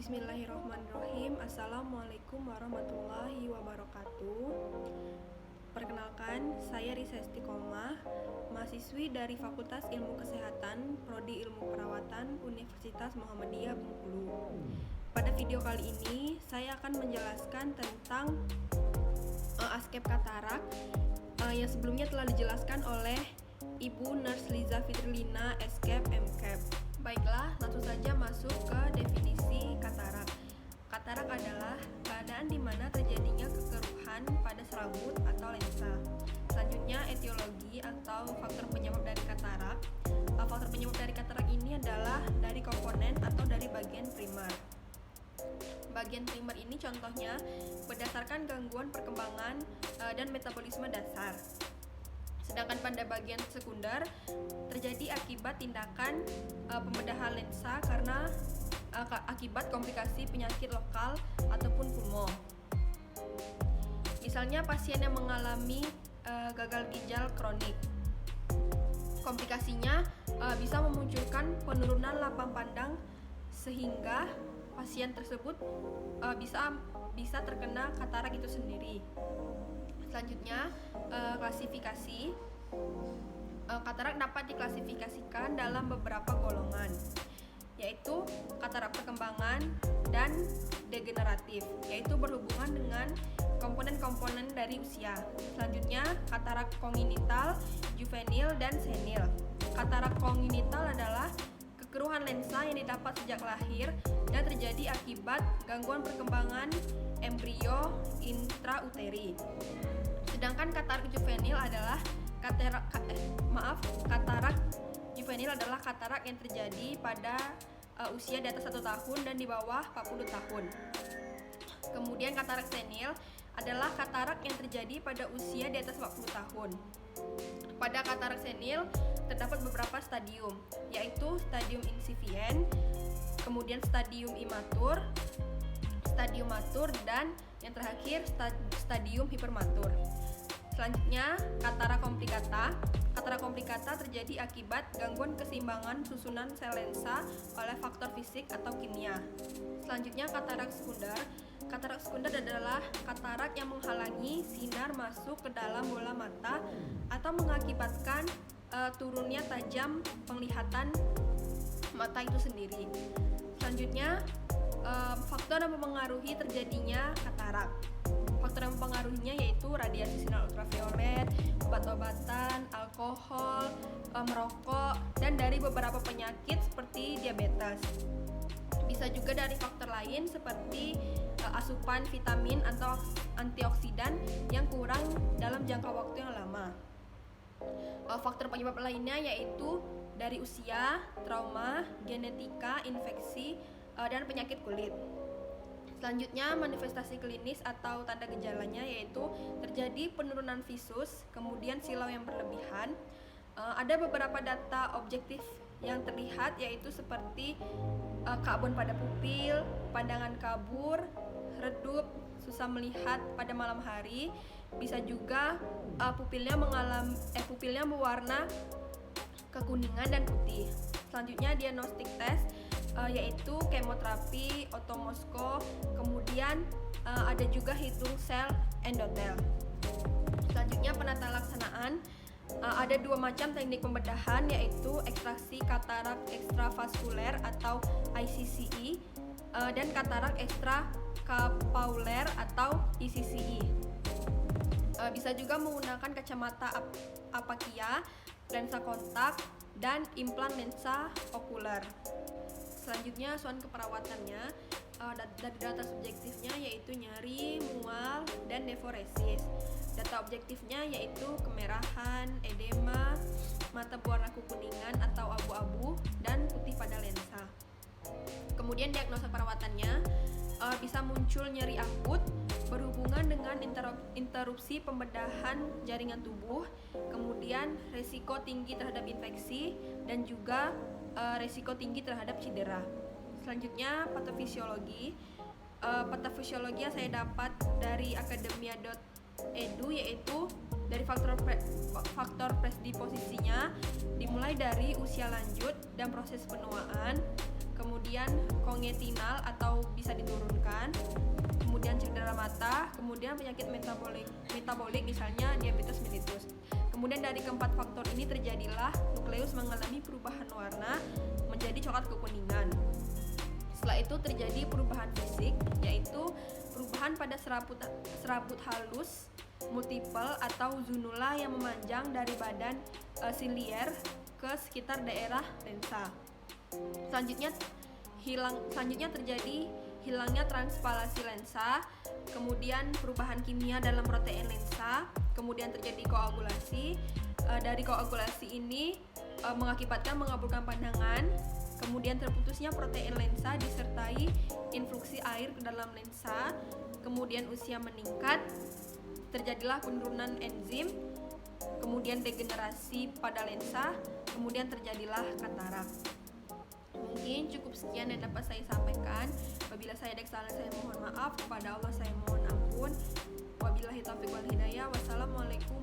Bismillahirrahmanirrahim. Assalamualaikum warahmatullahi wabarakatuh. Perkenalkan, saya Risa Istiqomah, mahasiswi dari Fakultas Ilmu Kesehatan, Prodi Ilmu Perawatan, Universitas Muhammadiyah Bengkulu. Pada video kali ini, saya akan menjelaskan tentang askep katarak yang sebelumnya telah dijelaskan oleh Ibu Nurse Liza Fitrilina, SCAP, MCAP. Baiklah, langsung saja masuk ke definisi katarak. Katarak adalah keadaan di mana terjadinya kekeruhan pada serabut atau lensa. Selanjutnya, etiologi atau faktor penyebab dari katarak. Faktor penyebab dari katarak ini adalah dari komponen atau dari bagian primer. Bagian primer ini contohnya berdasarkan gangguan perkembangan dan metabolisme dasar. Sedangkan pada bagian sekunder terjadi akibat tindakan pembedahan lensa karena akibat komplikasi penyakit lokal ataupun pulmo. Misalnya pasien yang mengalami gagal ginjal kronik. Komplikasinya bisa memunculkan penurunan lapang pandang sehingga pasien tersebut bisa terkena katarak itu sendiri. Selanjutnya, klasifikasi. Katarak dapat diklasifikasikan dalam beberapa golongan, yaitu katarak perkembangan dan degeneratif, yaitu berhubungan dengan komponen-komponen dari usia. Selanjutnya, katarak kongenital, juvenil, dan senil. Katarak kongenital adalah kekeruhan lensa yang didapat sejak lahir dan terjadi akibat gangguan perkembangan embrio intrauteri. Sedangkan katarak juvenil adalah katarak juvenil adalah katarak yang terjadi pada usia di atas 1 tahun dan di bawah 40 tahun. Kemudian katarak senil adalah katarak yang terjadi pada usia di atas 40 tahun. Pada katarak senil terdapat beberapa stadium, yaitu stadium insipient, kemudian stadium imatur, stadium matur, dan yang terakhir stadium hipermatur. Selanjutnya, katarak komplikata. Katarak komplikata terjadi akibat gangguan keseimbangan susunan sel lensa oleh faktor fisik atau kimia. Selanjutnya, katarak sekunder. Katarak sekunder adalah katarak yang menghalangi sinar masuk ke dalam bola mata atau mengakibatkan turunnya tajam penglihatan mata itu sendiri. Selanjutnya, faktor yang mempengaruhi terjadinya katarak. Faktor yang mempengaruhinya yaitu radiasi sinar ultraviolet, obat-obatan, alkohol, merokok, dan dari beberapa penyakit seperti diabetes. Bisa juga dari faktor lain seperti asupan vitamin atau antioksidan yang kurang dalam jangka waktu yang lama. Faktor penyebab lainnya yaitu dari usia, trauma, genetika, infeksi, dan penyakit kulit. Selanjutnya, manifestasi klinis atau tanda gejalanya yaitu terjadi penurunan visus, kemudian silau yang berlebihan. Ada beberapa data objektif yang terlihat yaitu seperti kabun pada pupil, pandangan kabur, redup, susah melihat pada malam hari. Bisa juga pupilnya berwarna kekuningan dan putih. Selanjutnya, diagnostik tes yaitu kemoterapi, otomosko, kemudian ada juga hidung sel endotel. Selanjutnya, penata laksanaan. Ada 2 macam teknik pembedahan yaitu ekstraksi katarak ekstravaskuler atau ICCE dan katarak ekstrakapauler atau ECCE. Bisa juga menggunakan kacamata apakia, lensa kontak, dan implan lensa okuler. Selanjutnya, soal keperawatannya. Dari data subjektifnya yaitu nyeri, mual, dan neforesis. Data objektifnya yaitu kemerahan, edema, mata berwarna kekuningan atau abu-abu, dan putih pada lensa. Kemudian diagnosa perawatannya bisa muncul nyeri akut berhubungan dengan interupsi pembedahan jaringan tubuh, kemudian resiko tinggi terhadap infeksi, dan juga resiko tinggi terhadap cedera. Selanjutnya, patofisiologi. Patofisiologi yang saya dapat dari akademia.edu yaitu dari faktor predisposisinya dimulai dari usia lanjut dan proses penuaan, kemudian kongentinal atau bisa diturunkan, kemudian cedera mata, kemudian penyakit metabolik misalnya diabetes mellitus. Kemudian dari keempat faktor ini terjadilah nukleus mengalami perubahan warna menjadi coklat kekuningan. Setelah itu terjadi perubahan fisik, yaitu perubahan pada serabut halus multiple atau zunula yang memanjang dari badan silier ke sekitar daerah lensa. Selanjutnya terjadi hilangnya transpalasi lensa, kemudian perubahan kimia dalam protein lensa, kemudian terjadi koagulasi. Dari koagulasi ini mengakibatkan mengaburkan pandangan, kemudian terputusnya protein lensa disertai influksi air ke dalam lensa, kemudian usia meningkat, terjadilah penurunan enzim, kemudian degenerasi pada lensa, kemudian terjadilah katarak. Mungkin cukup sekian yang dapat saya sampaikan. Apabila saya ada kesalahan, saya mohon maaf. Kepada Allah saya mohon ampun. Wabillahi taufiq wal hidayah. Wassalamualaikum